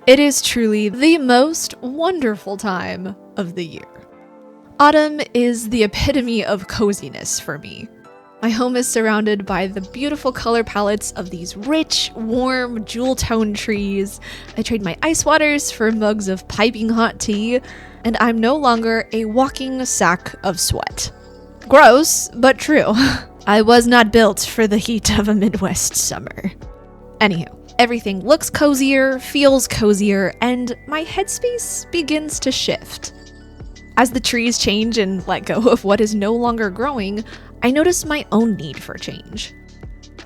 It is truly the most wonderful time of the year. Autumn is the epitome of coziness for me. My home is surrounded by the beautiful color palettes of these rich, warm, jewel-toned trees. I trade my ice waters for mugs of piping hot tea, and I'm no longer a walking sack of sweat. Gross, but true. I was not built for the heat of a Midwest summer. Anywho. Everything looks cozier, feels cozier, and my headspace begins to shift. As the trees change and let go of what is no longer growing, I notice my own need for change.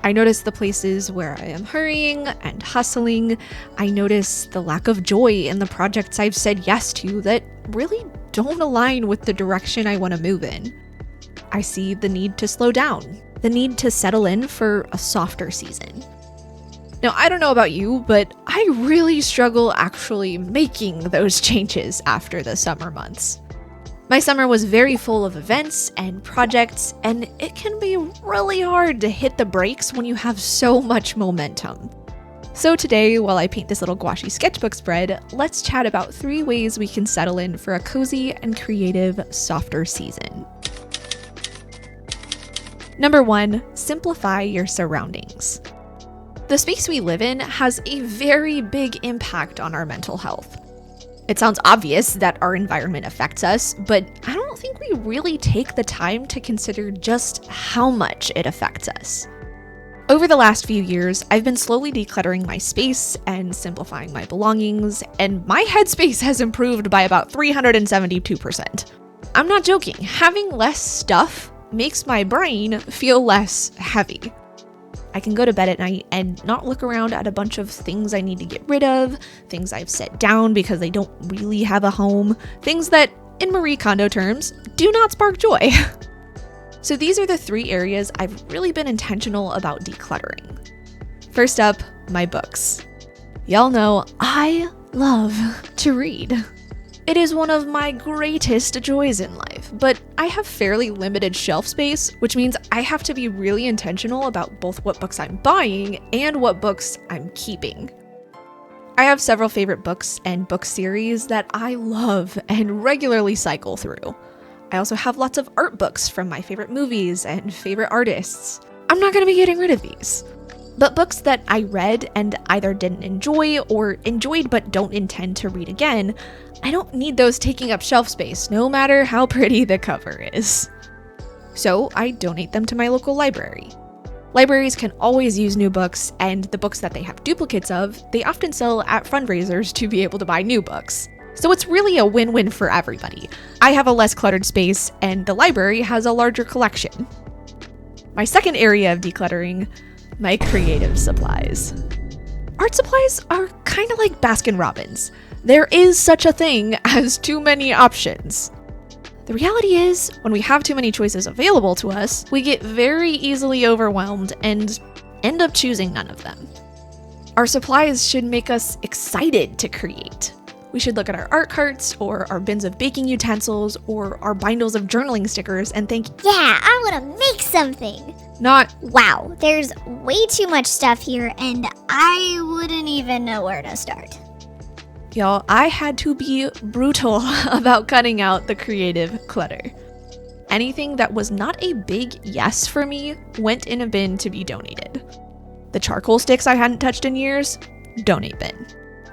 I notice the places where I am hurrying and hustling. I notice the lack of joy in the projects I've said yes to that really don't align with the direction I want to move in. I see the need to slow down, the need to settle in for a softer season. Now, I don't know about you, but I really struggle actually making those changes after the summer months. My summer was very full of events and projects, and it can be really hard to hit the brakes when you have so much momentum. So today, while I paint this little gouache sketchbook spread, let's chat about 3 ways we can settle in for a cozy and creative, softer season. Number 1, simplify your surroundings. The space we live in has a very big impact on our mental health. It sounds obvious that our environment affects us, but I don't think we really take the time to consider just how much it affects us. Over the last few years, I've been slowly decluttering my space and simplifying my belongings, and my headspace has improved by about 372%. I'm not joking, having less stuff makes my brain feel less heavy. I can go to bed at night and not look around at a bunch of things I need to get rid of, things I've set down because they don't really have a home, things that, in Marie Kondo terms, do not spark joy. So these are the 3 areas I've really been intentional about decluttering. First up, my books. Y'all know I love to read. It is one of my greatest joys in life, but I have fairly limited shelf space, which means I have to be really intentional about both what books I'm buying and what books I'm keeping. I have several favorite books and book series that I love and regularly cycle through. I also have lots of art books from my favorite movies and favorite artists. I'm not going to be getting rid of these. But books that I read and either didn't enjoy or enjoyed but don't intend to read again, I don't need those taking up shelf space, no matter how pretty the cover is. So I donate them to my local library. Libraries can always use new books, and the books that they have duplicates of, they often sell at fundraisers to be able to buy new books. So it's really a win-win for everybody. I have a less cluttered space, and the library has a larger collection. My second area of decluttering, my creative supplies. Art supplies are kind of like Baskin-Robbins. There is such a thing as too many options. The reality is, when we have too many choices available to us, we get very easily overwhelmed and end up choosing none of them. Our supplies should make us excited to create. We should look at our art carts, or our bins of baking utensils, or our bindles of journaling stickers and think, yeah, I want to make something. Not, wow, there's way too much stuff here and I wouldn't even know where to start. y'all, I had to be brutal about cutting out the creative clutter. Anything that was not a big yes for me went in a bin to be donated. The charcoal sticks I hadn't touched in years, donate bin.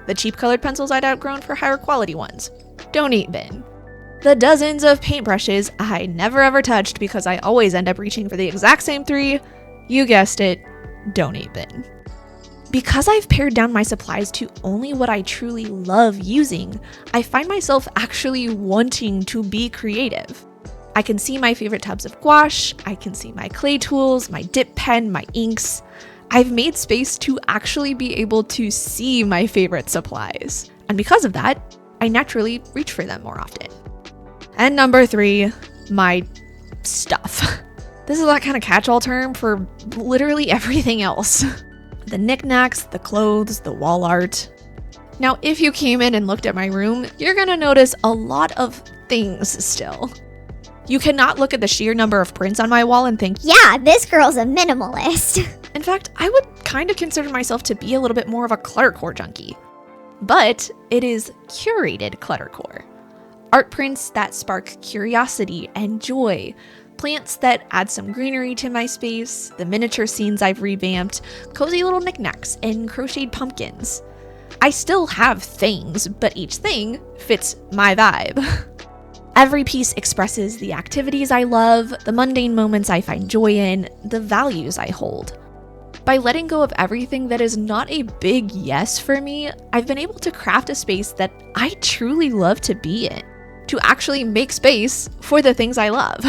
The cheap colored pencils I'd outgrown for higher quality ones, donate bin. The dozens of paintbrushes I never ever touched because I always end up reaching for the exact same 3, you guessed it, donate bin. Because I've pared down my supplies to only what I truly love using, I find myself actually wanting to be creative. I can see my favorite tubs of gouache, I can see my clay tools, my dip pen, my inks. I've made space to actually be able to see my favorite supplies. And because of that, I naturally reach for them more often. And number 3, my stuff. This is that kind of catch-all term for literally everything else. The knickknacks, the clothes, the wall art. Now, if you came in and looked at my room, you're gonna notice a lot of things still. You cannot look at the sheer number of prints on my wall and think, yeah, this girl's a minimalist. In fact, I would kind of consider myself to be a little bit more of a cluttercore junkie. but it is curated cluttercore. Art prints that spark curiosity and joy, plants that add some greenery to my space, the miniature scenes I've revamped, cozy little knickknacks, and crocheted pumpkins. I still have things, but each thing fits my vibe. Every piece expresses the activities I love, the mundane moments I find joy in, the values I hold. By letting go of everything that is not a big yes for me, I've been able to craft a space that I truly love to be in, to actually make space for the things I love.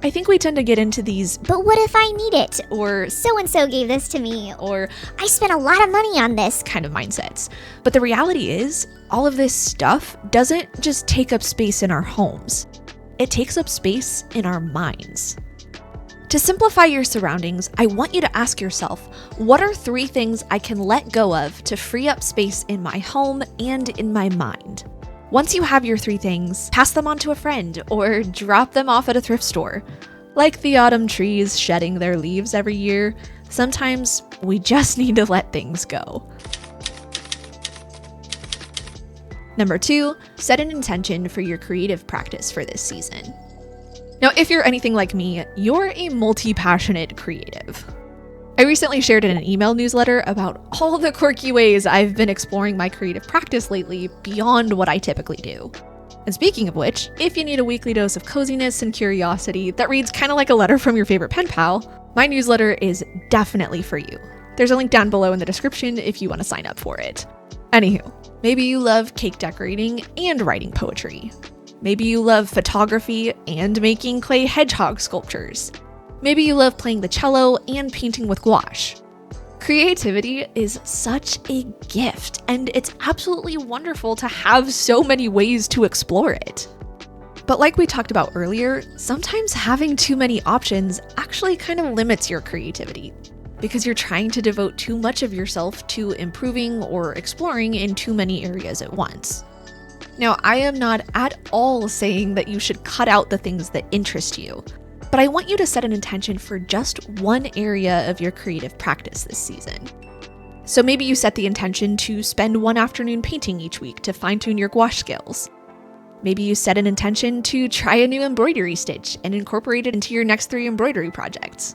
I think we tend to get into these, but what if I need it? Or so-and-so gave this to me. Or I spent a lot of money on this kind of mindsets. But the reality is, all of this stuff doesn't just take up space in our homes. It takes up space in our minds. To simplify your surroundings, I want you to ask yourself, what are 3 things I can let go of to free up space in my home and in my mind? Once you have your 3 things, pass them on to a friend or drop them off at a thrift store. Like the autumn trees shedding their leaves every year, sometimes we just need to let things go. Number 2, set an intention for your creative practice for this season. Now, if you're anything like me, you're a multi-passionate creative. I recently shared in an email newsletter about all the quirky ways I've been exploring my creative practice lately beyond what I typically do. And speaking of which, if you need a weekly dose of coziness and curiosity that reads kind of like a letter from your favorite pen pal, my newsletter is definitely for you. There's a link down below in the description if you want to sign up for it. Anywho, maybe you love cake decorating and writing poetry. Maybe you love photography and making clay hedgehog sculptures. Maybe you love playing the cello and painting with gouache. Creativity is such a gift, and it's absolutely wonderful to have so many ways to explore it. But like we talked about earlier, sometimes having too many options actually kind of limits your creativity, because you're trying to devote too much of yourself to improving or exploring in too many areas at once. Now, I am not at all saying that you should cut out the things that interest you, but I want you to set an intention for just one area of your creative practice this season. So maybe you set the intention to spend one afternoon painting each week to fine-tune your gouache skills. Maybe you set an intention to try a new embroidery stitch and incorporate it into your next 3 embroidery projects.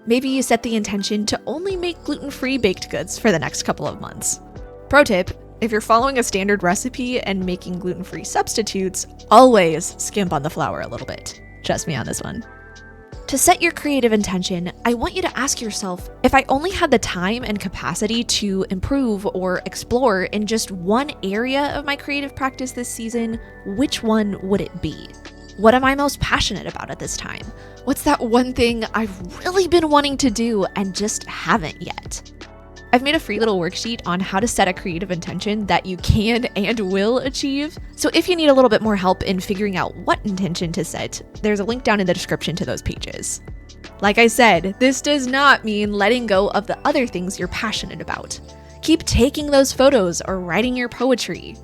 Maybe you set the intention to only make gluten-free baked goods for the next couple of months. Pro tip, if you're following a standard recipe and making gluten-free substitutes, always skimp on the flour a little bit. Trust me on this one. To set your creative intention, I want you to ask yourself, if I only had the time and capacity to improve or explore in just one area of my creative practice this season, which one would it be? What am I most passionate about at this time? What's that one thing I've really been wanting to do and just haven't yet? I've made a free little worksheet on how to set a creative intention that you can and will achieve. So if you need a little bit more help in figuring out what intention to set, there's a link down in the description to those pages. Like I said, this does not mean letting go of the other things you're passionate about. Keep taking those photos or writing your poetry.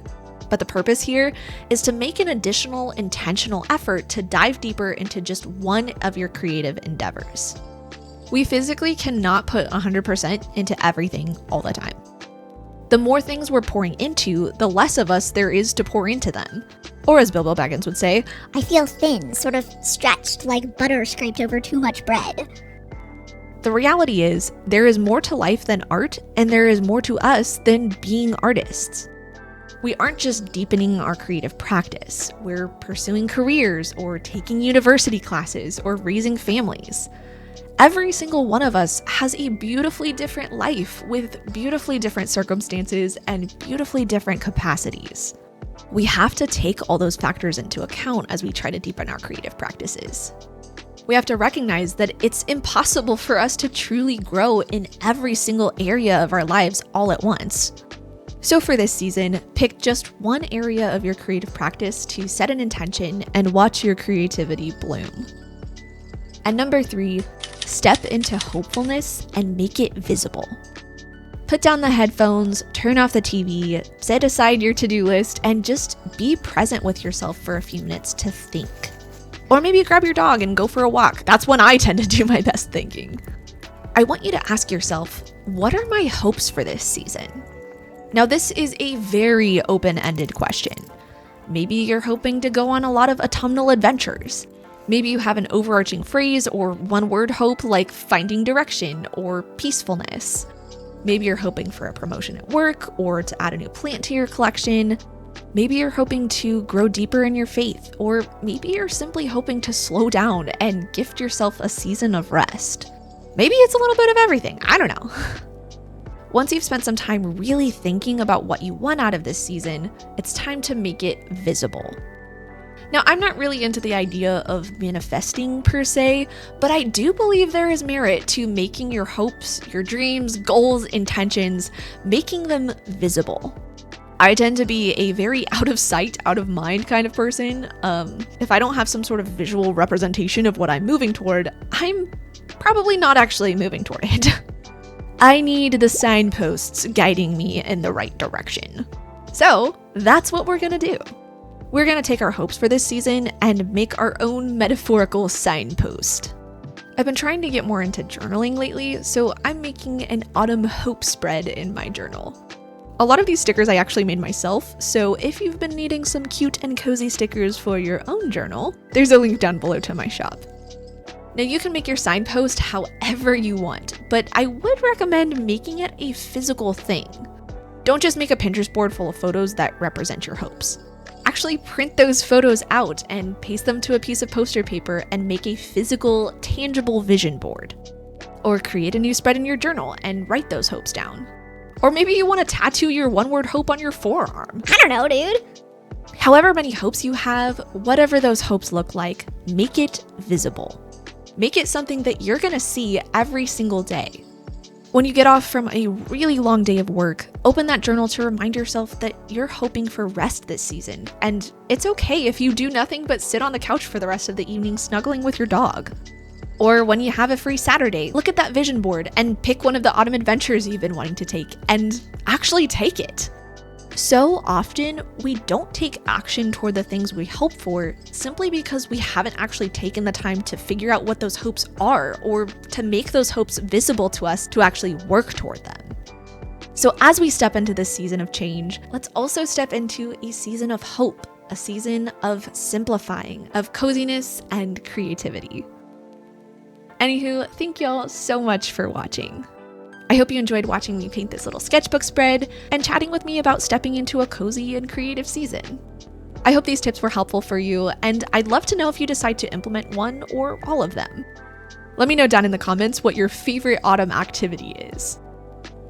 But the purpose here is to make an additional intentional effort to dive deeper into just one of your creative endeavors. We physically cannot put 100% into everything all the time. The more things we're pouring into, the less of us there is to pour into them. Or as Bilbo Baggins would say, I feel thin, sort of stretched like butter scraped over too much bread. The reality is, there is more to life than art, and there is more to us than being artists. We aren't just deepening our creative practice, we're pursuing careers, or taking university classes, or raising families. Every single one of us has a beautifully different life with beautifully different circumstances and beautifully different capacities. We have to take all those factors into account as we try to deepen our creative practices. We have to recognize that it's impossible for us to truly grow in every single area of our lives all at once. So for this season, pick just one area of your creative practice to set an intention and watch your creativity bloom. And number 3, step into hopefulness and make it visible. Put down the headphones, turn off the TV, set aside your to-do list, and just be present with yourself for a few minutes to think. Or maybe grab your dog and go for a walk. That's when I tend to do my best thinking. I want you to ask yourself, what are my hopes for this season? Now, this is a very open-ended question. Maybe you're hoping to go on a lot of autumnal adventures. Maybe you have an overarching phrase or one-word hope like finding direction or peacefulness. Maybe you're hoping for a promotion at work or to add a new plant to your collection. Maybe you're hoping to grow deeper in your faith, or maybe you're simply hoping to slow down and gift yourself a season of rest. Maybe it's a little bit of everything, I don't know. Once you've spent some time really thinking about what you want out of this season, it's time to make it visible. Now, I'm not really into the idea of manifesting per se, but I do believe there is merit to making your hopes, your dreams, goals, intentions, making them visible. I tend to be a very out of sight, out of mind kind of person. If I don't have some sort of visual representation of what I'm moving toward, I'm probably not actually moving toward it. I need the signposts guiding me in the right direction. So that's what we're gonna do. We're gonna take our hopes for this season and make our own metaphorical signpost. I've been trying to get more into journaling lately, so I'm making an autumn hope spread in my journal. A lot of these stickers I actually made myself, so if you've been needing some cute and cozy stickers for your own journal, there's a link down below to my shop. Now, you can make your signpost however you want, but I would recommend making it a physical thing. Don't just make a Pinterest board full of photos that represent your hopes. Actually print those photos out and paste them to a piece of poster paper and make a physical, tangible vision board. Or create a new spread in your journal and write those hopes down. Or maybe you want to tattoo your one-word hope on your forearm. I don't know, dude. However many hopes you have, whatever those hopes look like, make it visible. Make it something that you're gonna see every single day. When you get off from a really long day of work, open that journal to remind yourself that you're hoping for rest this season, and it's okay if you do nothing but sit on the couch for the rest of the evening snuggling with your dog. Or when you have a free Saturday, look at that vision board and pick one of the autumn adventures you've been wanting to take and actually take it. So often, we don't take action toward the things we hope for simply because we haven't actually taken the time to figure out what those hopes are or to make those hopes visible to us to actually work toward them. So as we step into this season of change, let's also step into a season of hope, a season of simplifying, of coziness and creativity. Anywho, thank y'all so much for watching. I hope you enjoyed watching me paint this little sketchbook spread and chatting with me about stepping into a cozy and creative season. I hope these tips were helpful for you, and I'd love to know if you decide to implement one or all of them. Let me know down in the comments what your favorite autumn activity is.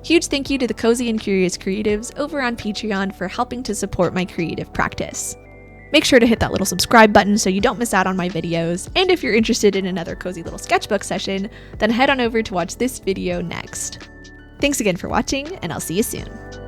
Huge thank you to the Cozy and Curious Creatives over on Patreon for helping to support my creative practice. Make sure to hit that little subscribe button so you don't miss out on my videos, and if you're interested in another cozy little sketchbook session, then head on over to watch this video next. Thanks again for watching, and I'll see you soon.